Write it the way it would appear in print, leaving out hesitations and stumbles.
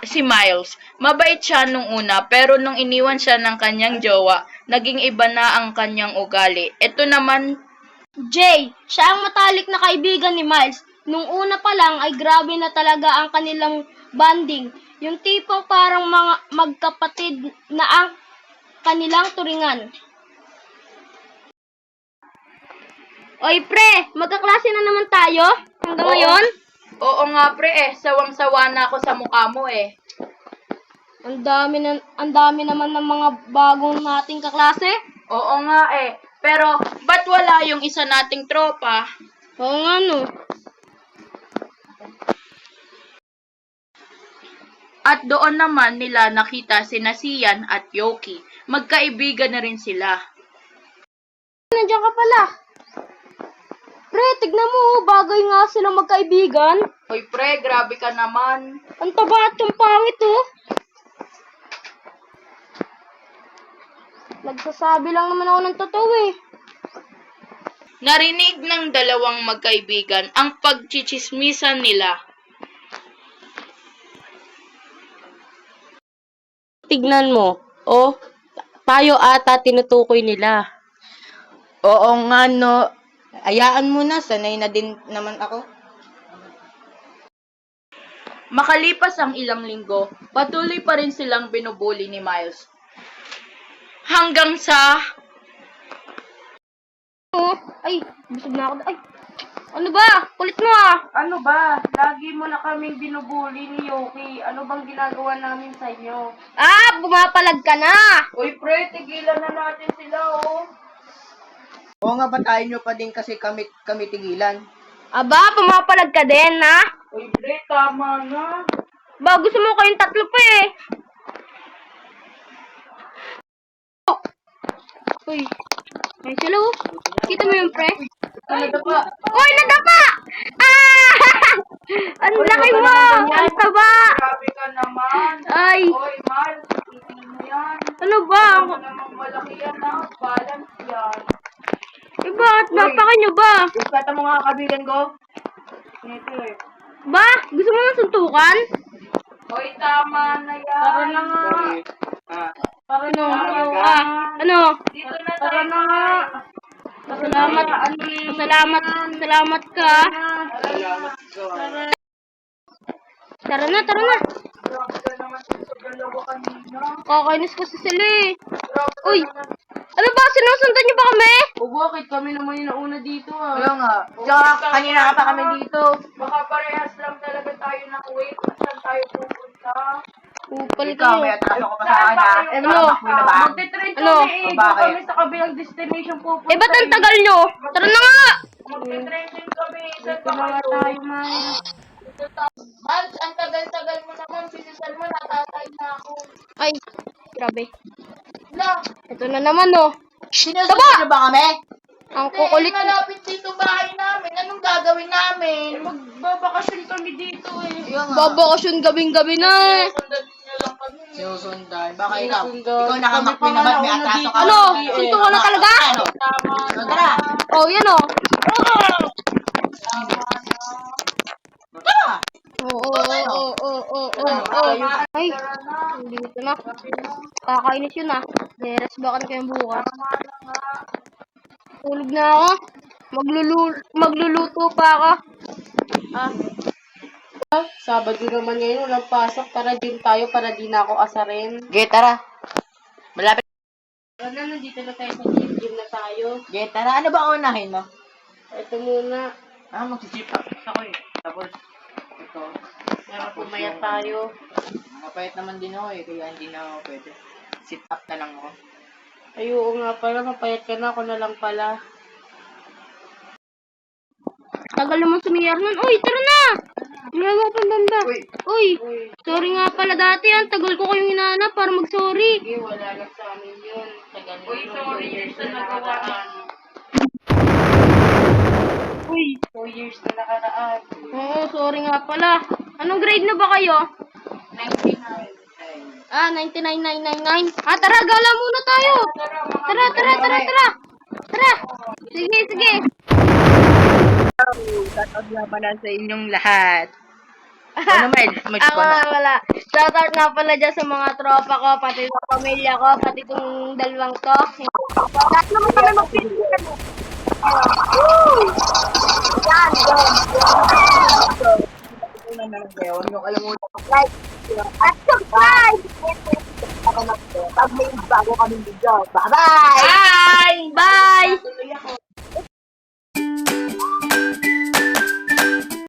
Si Miles. Mabait siya nung una, pero nung iniwan siya ng kanyang jowa, naging iba na ang kanyang ugali. Ito naman, Jay, siya ang matalik na kaibigan ni Miles. Nung una pa lang ay grabe na talaga ang kanilang bonding. Yung tipong parang mga magkapatid na ang kanilang turingan. Oy pre, magkaklase na naman tayo hanggang Oo. ngayon. Oo nga pre sawang-sawa na ako sa mukha mo eh. Ang dami naman ng mga bagong nating kaklase. Oo nga eh. Pero, ba't wala yung isa nating tropa? Oo nga no. At doon naman nila nakita sina Sian at Yoki. Magkaibigan na rin sila. Nandiyan ka pala. Pre, tignan mo, bagay nga silang magkaibigan. Hoy pre, grabe ka naman. Ang taba at yung pangit oh. Nagsasabi lang naman ako ng totoo eh. Narinig ng dalawang magkaibigan ang pagchichismisan nila. Tignan mo. Oh, tayo ata tinutukoy nila. Oo nga no. Ayaan mo na, sanay na din naman ako. Makalipas ang ilang linggo, patuloy pa rin silang binubuli ni Miles. Hanggang sa... Oh, ay, busog na ako. Ay, ano ba? Kulit mo ah. Ano ba? Lagi mo na kaming binubuli ni Yoki. Ano bang ginagawa namin sa inyo? Ah, bumapalag ka na. Uy pre, tigilan na natin sila oh. Oo nga, batayin nyo pa din kasi kami tigilan. Aba, pumapalag ka din ha? Uy pre, tama na. Ba, gusto mo kayong tatlo pa eh. Uy, ay sila oh. Kita mo yung pre? Nadapa. Uy, nadapa! Ah! Ang laki mo! Ang taba! Grabe ka naman. Ay, Hoy, Mal, titigil mo yan. ano ba? Ano namang malaki yan na, balance yan. Eh, bakit? Napaka nyo ba? Ispata mo nga kabigan ko. Ito eh. Ba? Gusto mo ng suntukan? Hoy, tama na yan. Tara na nga. Tara na nga. Ano? Dito na tayo na nga. Salamat ka. Tara na. Grabe ka naman sa dalawa kanina. Kakainis kasi sila eh. Grabe ka Uy, naman. ano ba? Sinusundan niyo ba kami? O bakit? Kami naman yung nauna dito ah. Kaya nga. Tsaka kanina ka pa kami dito. Baka parehas lang talaga tayo ng way kung saan tayo pupunta. Kupal Ikaw, may kayo. atraso ko pa sa akin ha. Ano? Tatakbo na ba? Magte-train Ano? kami eh. O, Doon bakit? kami sa kabilang destination pupunta. Eh, ba't ang tagal nyo? Tara na nga! Magte-train din kami. Saan pa kayo? Mans, ang tagal-tagal mo naman. Sinisan mo, natatay na ako. Ay, grabe. La, Ito na naman oh. Sinusunod nyo ba kami? Ang kukulit. malapit dito bahay namin. Anong gagawin namin? Magbabakasyon kami dito eh. Babakasyon gabing-gabi na eh. Sundan niyo lang kami. Sinusundan. Baka ikaw. Ikaw nakamakwi naman. May atraso ka. Ano? Suntukan na talaga? Ano? Tama na. Tara. Oh, yan oh. Tara. Oo. Ay, dito na. Kakainis yun ah. Deres ba ka kayong bukas? Tulog na ako. Magluluto pa ako. Sabado naman ngayon, walang pasok. Tara din tayo para di na ako asarin. Okay, tara. Malapit. Tara na, nandito na tayo sa gym na tayo. Okay, tara. Ano ba unahin mo? Ito muna. Magsisip up ako eh. Tapos, ito. Para pumayat tayo. Mapayat naman din ako eh. Kaya hindi na ako pwede. Sit up na lang ako. Ay, oo nga pala, mapayat ka na. Ako na lang pala. Tagal naman sumiyar nun. Uy, tara na! Ngawa pa banda. Uy, sorry nga pala dati ah. Tagal ko kayong hinahanap para mag-sorry. Sige, wala lang sa amin yun. Tagal Uy, sorry, years na nakaraan. Uy, 2 years na nakaraan. oo, sorry nga pala. Anong grade na ba kayo? 99. Ah, 99999. Ah, tara, gala muna tayo. Tara. Tara. Sige. Shoutout nga pala sa inyong lahat. Ano, Miles? May Ako wala. nga wala. Shoutout nga pala dyan sa mga tropa ko, pati sa pamilya ko, pati itong dalawang to. Lahat naman kami magpipilitan mo. Yan, like, at subscribe! Pag may bago kaming video. Bye-bye! Bye! Bye!